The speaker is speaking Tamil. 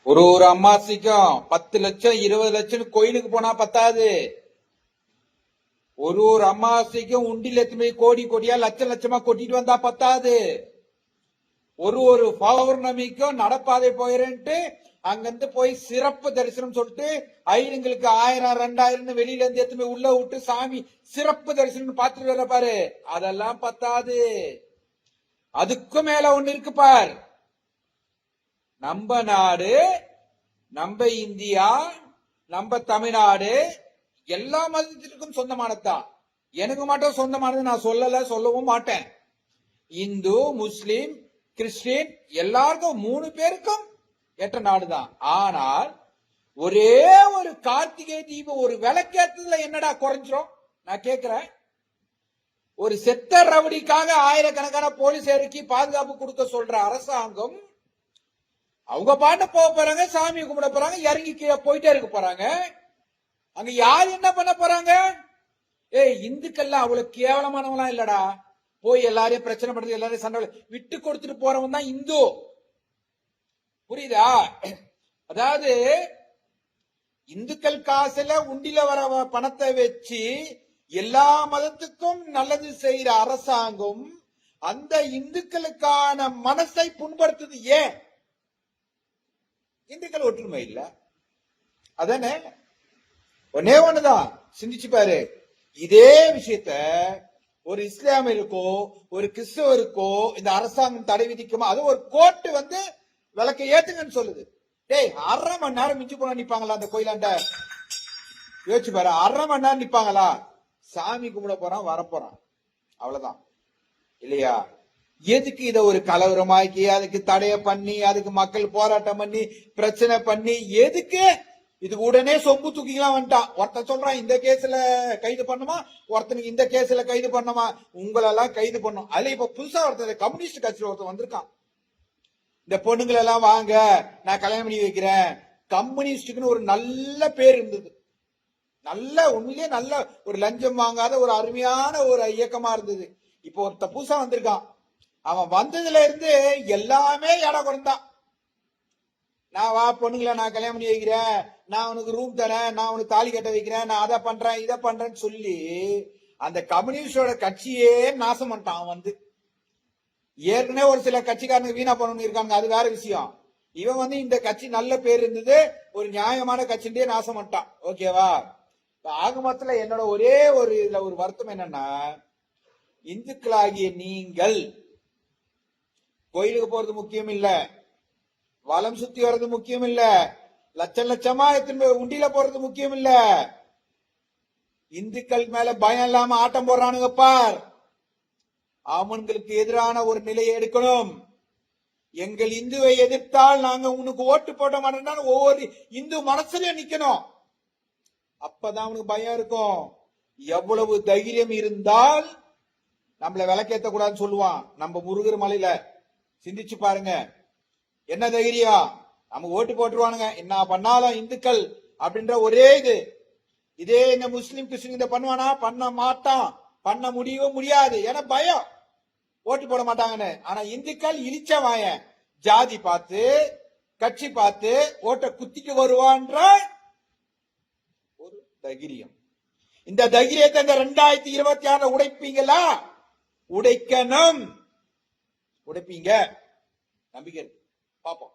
ஒரு அம்மாசிக்கும் 10 லட்சம் 20 லட்சம் கோயிலுக்கு போனா பத்தாது. ஒரு அம்மாசிக்கும் உண்டில எத்தனை கோடி கோடியா லட்சம் லட்சமா கொட்டிட்டு வந்தா பத்தாது. ஒரு பௌர்ணமிக்கும் நடப்பாதை போயிரன்ட்டு அங்கிருந்து போய் சிறப்பு தரிசனம் சொல்லிட்டு ஐயங்களுக்கு 1000 2000 வெளியில இருந்து எத்தனை உள்ள விட்டு சாமி சிறப்பு தரிசனம் பார்த்துட்டு வர பாரு, அதெல்லாம் பத்தாது. அதுக்கும் மேல ஒண்ணு இருக்கு பார். நம்ம நாடு, நம்ம இந்தியா, நம்ம தமிழ்நாடு எல்லா மதத்திற்கும் சொந்தமானதுதான். எனக்கு மட்டும் சொந்தமானது நான் சொல்லவும் மாட்டேன். இந்து, முஸ்லிம், கிறிஸ்டின் எல்லாருக்கும் 3 பேருக்கும் ஏற்ற நாடுதான். ஆனால் ஒரே ஒரு கார்த்திகை தீபம் ஒரு விளக்கேற்றதுல என்னடா குறைஞ்சிரும்? நான் கேக்குறேன். ஒரு செத்த ரவுடிக்காக ஆயிரக்கணக்கான போலீஸருக்கு பாதுகாப்பு கொடுக்க சொல்ற அரசாங்கம் அவங்க பாட்டு போக போறாங்க, சாமி கும்பிட போறாங்க, இறங்கி கீழே போயிட்டே இருக்க போறாங்க. அங்க யார் என்ன பண்ண போறாங்க? இந்துக்கள்லாம் அவ்வளவு கேவலமானவங்களாம் இல்லடா. போய் எல்லாரையும் பிரச்சனை பண்றது, எல்லாரையும் சண்டை விட்டு கொடுத்துட்டு போறவன் தான் இந்து. புரியுதா? அதாவது இந்துக்கள் காசுல உண்டில வர பணத்தை வச்சு எல்லா மதத்துக்கும் நல்லது செய்யற அரசாங்கம் அந்த இந்துக்களுக்கான மனசை புண்படுத்துது. ஏன்? இந்துக்கள் ஒற்றுமை இல்ல, அதானே? ஒன்னே ஒண்ணுதான், சிந்திச்சு பாரு. இதே விஷயத்த ஒரு இஸ்லாமியருக்கோ ஒரு கிறிஸ்தவருக்கோ இந்த அரசாங்கம் தடை விதிக்குமா? அது ஒரு கோர்ட்டு வந்து விளக்க ஏத்துங்கன்னு சொல்லுது. டேய், 1/2 மணி நேரம் மிஞ்சி போனா நிப்பாங்களா அந்த கோயிலாண்ட? யோசிச்சு பாரு, 1/2 மணி நேரம் நிப்பாங்களா? சாமி கும்பிட போறான், வரப்போறான், அவ்வளவுதான் இல்லையா? எதுக்கு இத ஒரு கலவரமாக்கி அதுக்கு தடைய பண்ணி அதுக்கு மக்கள் போராட்டம் பண்ணி பிரச்சனை பண்ணி எதுக்கு? இதுக்கு உடனே சொம்பு தூக்கிக்கலாம் வந்துட்டான். ஒருத்தன் சொல்றான் இந்த கேஸ்ல கைது பண்ணுமா, ஒருத்தனுக்கு இந்த கேஸ்ல கைது பண்ணுமா, உங்களெல்லாம் கைது பண்ணும். அதுல இப்ப புதுசா ஒருத்தர் கம்யூனிஸ்ட் கட்சியில ஒருத்தன் வந்திருக்கான். இந்த பொண்ணுங்களை எல்லாம் வாங்க நான் கல்யாணம் பண்ணி வைக்கிறேன். கம்யூனிஸ்டுக்குன்னு ஒரு நல்ல பேர் இருந்தது, நல்ல உண்மையிலேயே நல்ல ஒரு லஞ்சம் வாங்காத ஒரு அருமையான ஒரு இயக்கமா இருந்தது. இப்போ ஒருத்த புதுசா வந்திருக்கான். அவன் வந்ததுல இருந்து எல்லாமே இட குறைந்தான். நான் வா பொண்ணுங்களை நான் கல்யாணம் பண்ணி வைக்கிறேன், நான் உனக்கு ரூம் தரேன், நான் உனக்கு தாலி கட்ட வைக்கிறேன், நான் அதை பண்றேன் இதை பண்றேன்னு சொல்லி அந்த கம்யூனிஸ்டோட கட்சியே நாசம் பண்ணிட்டான். அவன் வந்து ஏற்கனவே ஒரு சில கட்சிக்காரங்க வீணா பண்ணணும் இருக்காங்க, அது வேற விஷயம். இவன் வந்து இந்த கட்சி நல்ல பேர் இருந்தது, ஒரு நியாயமான கட்சியே நாசம் பண்ணிட்டான். ஓகேவா? ஆக மொத்தத்துல என்னோட ஒரே ஒரு இதுல ஒரு வருத்தம் என்னன்னா, இந்துக்களாகிய நீங்கள் கோயிலுக்கு போறது முக்கியம் இல்ல, வலம் சுத்தி வர்றது முக்கியம் இல்ல, லட்சம் லட்சமா எத்தனை உண்டியில போறது முக்கியம் இல்ல. இந்துக்கள் மேல பயம் இல்லாம ஆட்டம் போடுறானுங்க பார், அவங்களுக்கு எதிரான ஒரு நிலையை எடுக்கணும். எங்கள் இந்துவை எதிர்த்தால் நாங்க உனக்கு ஓட்டு போட மாட்டோம்னா ஒவ்வொரு இந்து மனசுலயும் நிக்கணும். அப்பதான் அவனுக்கு பயம் இருக்கும். எவ்வளவு தைரியம் இருந்தால் நம்மள விளக்கேத்த கூடாதுன்னு சொல்லுவான் நம்ம முருகர் மலையில. சிந்திச்சு பாருங்க, என்ன தைரியம்? நம்ம ஓட்டு போட்டுருவானுங்க என்ன பண்ணாலும் இந்துக்கள் அப்படின்ற ஒரே இது. இதே இந்த முஸ்லிம் கிறிஸ்டின் இதை பண்ணுவானா? பண்ண மாட்டான், பண்ண முடியவும் முடியாது. ஏன்னா பயம், ஓட்டு போட மாட்டாங்கன்னு. ஆனா இந்துக்கள் இழிச்சவாய ஜாதி பார்த்து கட்சி பார்த்து ஓட்ட குத்திட்டு வருவான்ற ஒரு தைரியம். இந்த தைரியத்தை இந்த 2026 உடைப்பீங்களா? உடைக்கணும், உடைப்பீங்க, நம்பிக்கை பாப்போம்.